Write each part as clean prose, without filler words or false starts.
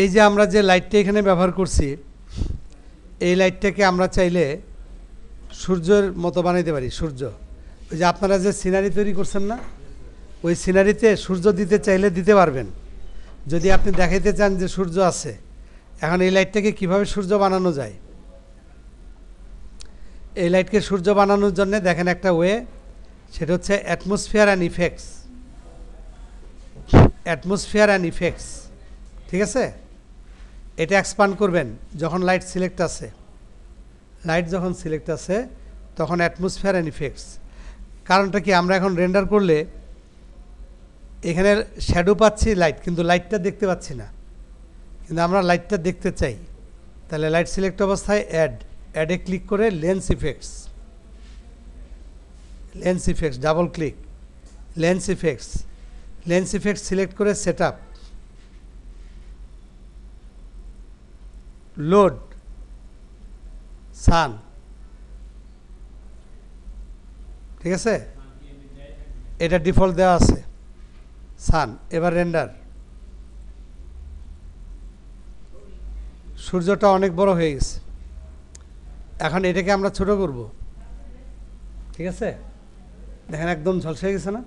এই যে আমরা যে লাইটটা এখানে ব্যবহার করছি, এই লাইটটাকে আমরা চাইলে সূর্যের মতো বানাইতে পারি। সূর্য, ওই যে আপনারা যে সিনারি তৈরি করছেন না, ওই সিনারিতে সূর্য দিতে চাইলে দিতে পারবেন, যদি আপনি দেখাইতে চান যে সূর্য আছে। এখন এই লাইটটাকে কিভাবে সূর্য বানানো যায়, এই লাইটকে সূর্য বানানোর জন্য দেখেন একটা ওয়ে, সেটা হচ্ছে atmosphere and effects. Atmosphere and effects, ঠিক আছে? এটা এক্সপান্ড করবেন যখন লাইট সিলেক্ট আছে, লাইট যখন সিলেক্ট আছে তখন অ্যাটমসফিয়ার অ্যান্ড ইফেক্টস। কারণটা কি, আমরা এখন রেন্ডার করলে এখানে শ্যাডো পাচ্ছি লাইট, কিন্তু লাইটটা দেখতে পাচ্ছি না, কিন্তু আমরা লাইটটা দেখতে চাই। তাহলে লাইট সিলেক্ট অবস্থায় অ্যাডে ক্লিক করে lens effects, double click, lens effects select করে সেট আপ, লোড সান, ঠিক আছে? এটা ডিফল্ট দেওয়া আছে সান। এবার রেন্ডার, সূর্যটা অনেক বড় হয়ে গেছে, এখন এটাকে আমরা ছোট করব, ঠিক আছে? দেখেন একদম ঝলসে হয়ে গেছে না?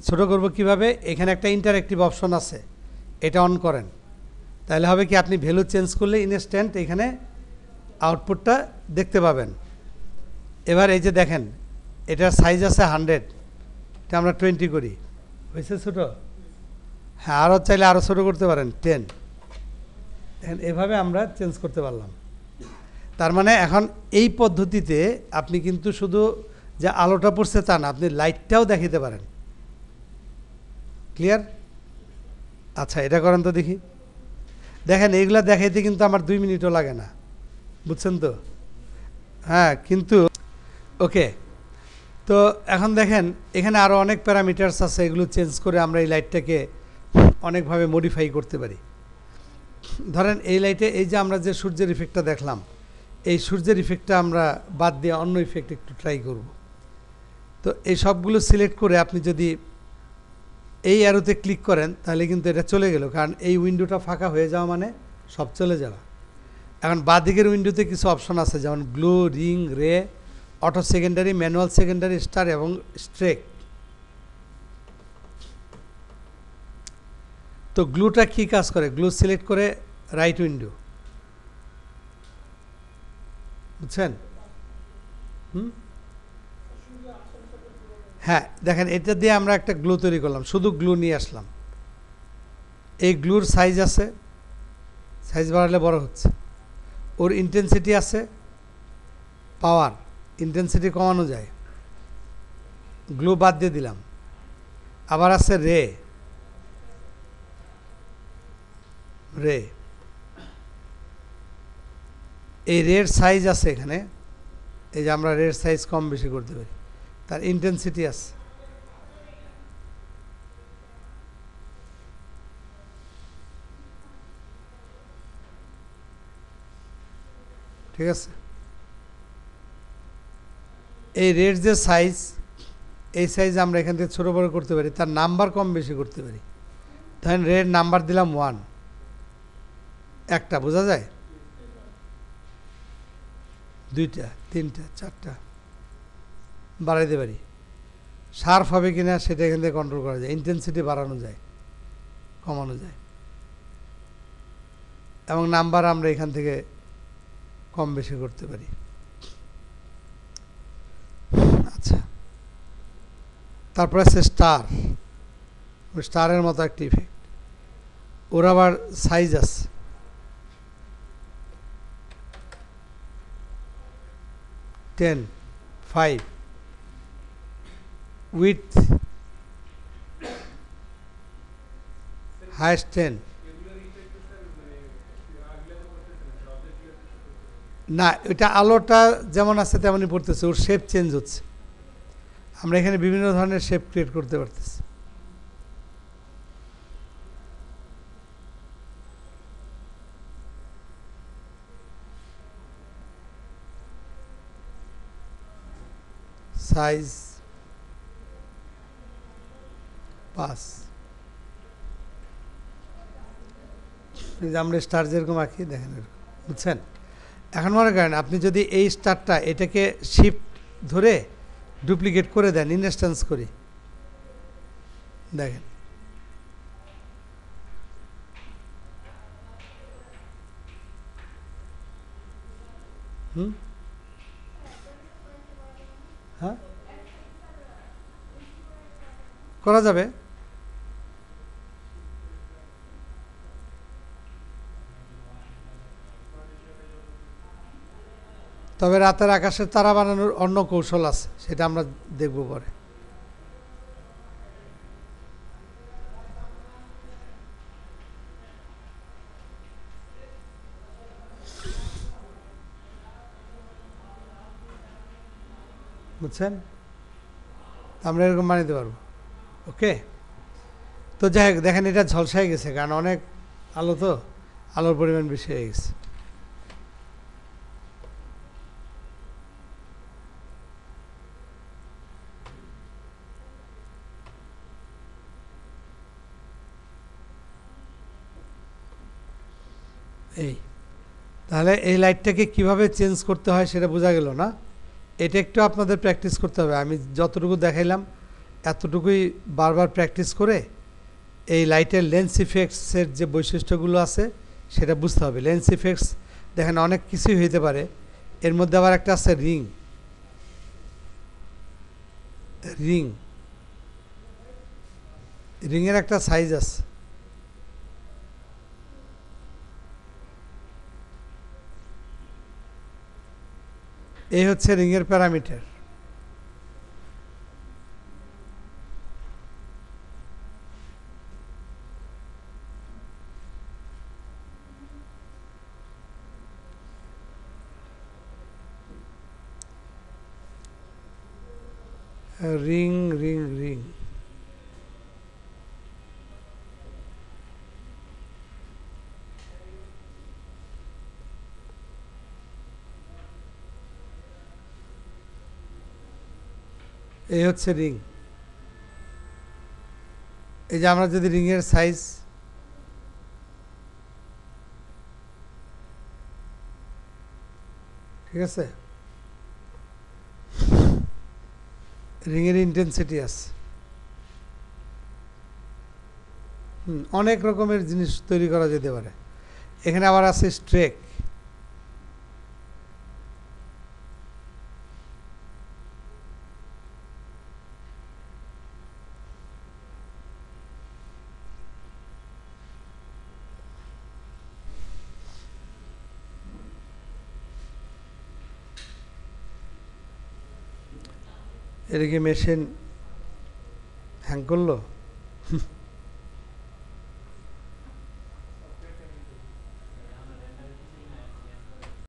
ছোট করব কিভাবে, এখানে একটা ইন্টারঅ্যাক্টিভ অপশন আছে, এটা অন করেন। তাহলে হবে কি, আপনি ভ্যালু চেঞ্জ করলে ইনস্ট্যান্ট এখানে আউটপুটটা দেখতে পাবেন। এবার এই যে দেখেন, এটার সাইজ আছে 100, এটা আমরা 20 করি, হয়েছে ছোটো? হ্যাঁ, আরও চাইলে আরও ছোটো করতে পারেন, 10। দেখেন এভাবে আমরা চেঞ্জ করতে পারলাম। তার মানে এখন এই পদ্ধতিতে আপনি কিন্তু শুধু যে আলোটা পড়ছে তা না, আপনি লাইটটাও দেখাতে পারেন। ক্লিয়ার? আচ্ছা, এটা করেন তো দেখি। দেখেন এইগুলা দেখাইতে কিন্তু আমার 2 মিনিটও লাগে না, বুঝছেন তো? হ্যাঁ, কিন্তু ওকে। তো এখন দেখেন এখানে আরও অনেক প্যারামিটার্স আছে, এগুলো চেঞ্জ করে আমরা এই লাইটটাকে অনেকভাবে মডিফাই করতে পারি। ধরেন এই লাইটে এই যে আমরা যে সূর্যের ইফেক্টটা দেখলাম, এই সূর্যের ইফেক্টটা আমরা বাদ দিয়ে অন্য ইফেক্ট একটু ট্রাই করব। তো এই সবগুলো সিলেক্ট করে আপনি যদি এই অ্যারোতে ক্লিক করেন তাহলে কিন্তু এটা চলে গেল, কারণ এই উইন্ডোটা ফাঁকা হয়ে যাওয়া মানে সব চলে যাওয়া। এখন বাঁদিকের উইন্ডোতে কিছু অপশন আছে, যেমন গ্লো, রিং, রে, auto secondary, manual secondary, star এবং স্ট্রেক। তো গ্লুটা কী কাজ করে, গ্লু সিলেক্ট করে রাইট উইন্ডো, বুঝছেন? হ্যাঁ, দেখেন এটা দিয়ে আমরা একটা গ্লু তৈরি করলাম, শুধু গ্লু নিয়ে আসলাম। এই গ্লুর সাইজ আছে, সাইজ বাড়ালে বড় হচ্ছে। ওর ইন্টেন্সিটি আছে, পাওয়ার, ইন্টেন্সিটি কমানো যায়, গ্লু বাদ দিয়ে দিলাম। আবার আছে রে, এই রের সাইজ আছে এখানে, এই যে আমরা রের সাইজ কম বেশি করতে পারি, তার ইন্টেন্সিটি আছে। ঠিক আছে? এই রের যে সাইজ, এই সাইজ আমরা এখান থেকে ছোটো বড়ো করতে পারি, তার নাম্বার কম বেশি করতে পারি। ধরেন রের নাম্বার দিলাম 1, একটা বোঝা যায়, 2টা, 3টা, 4টা বাড়াইতে পারি। শার্প হবে কিনা সেটা এখান থেকে কন্ট্রোল করা যায়, ইন্টেন্সিটি বাড়ানো যায়, কমানো যায়, এবং নাম্বার আমরা এখান থেকে কম বেশি করতে পারি। আচ্ছা, তারপরে আছে স্টার, স্টারের মতো একটা ইফেক্ট, ওর আবার সাইজ আছে, 10, 5, উইথ হাইস্ট 10। না, এটা আলোটা যেমন আছে তেমনই পড়তেছে, ওর শেপ চেঞ্জ হচ্ছে। আমরা এখানে বিভিন্ন ধরনের শেপ ক্রিয়েট করতে পারতেছি। সাইজ 5, এই যে আমরা স্টার যেরকম আঁকি দেখেন এরকম, বুঝছেন? এখন মনে করেন আপনি যদি এই স্টারটা এটাকে শিফট ধরে ডুপ্লিকেট করে দেন, ইনস্ট্যান্স করি, দেখেন হুম, হ্যাঁ করা যাবে। তবে রাতের আকাশের তারা বানানোর অন্য কৌশল আছে, সেটা আমরা দেখব পরে। বুঝছেন? আমরা এরকম বানাতে পারবো। ওকে, তো যাই হোক দেখেন এটা ঝলসাই গেছে, কারণ অনেক আলো, তো আলোর পরিমাণ বেশি হয়ে গেছে। এই তাহলে এই লাইটটাকে কিভাবে চেঞ্জ করতে হয় সেটা বোঝা গেল না? এটা একটু আপনাদের প্র্যাকটিস করতে হবে। আমি যতটুকু দেখাইলাম এতটুকুই বারবার প্র্যাকটিস করে এই লাইটের লেন্স ইফেক্টসের যে বৈশিষ্ট্যগুলো আছে সেটা বুঝতে হবে। লেন্স ইফেক্টস দেখেন অনেক কিছুই হইতে পারে, এর মধ্যে আবার একটা আছে রিং। রিং রিংয়ের একটা সাইজ আছে। এই হচ্ছে রিংয়ের প্যারামিটার। রিং রিং রিং এই হচ্ছে রিং। এই যে আমরা যদি রিংয়ের সাইজ, ঠিক আছে, রিংয়ের ইন্টেন্সিটি আছে। অনেক রকমের জিনিস তৈরি করা যেতে পারে। এখানে আবার আছে স্ট্রেক। এটা কি মেশিন হ্যাং করলো?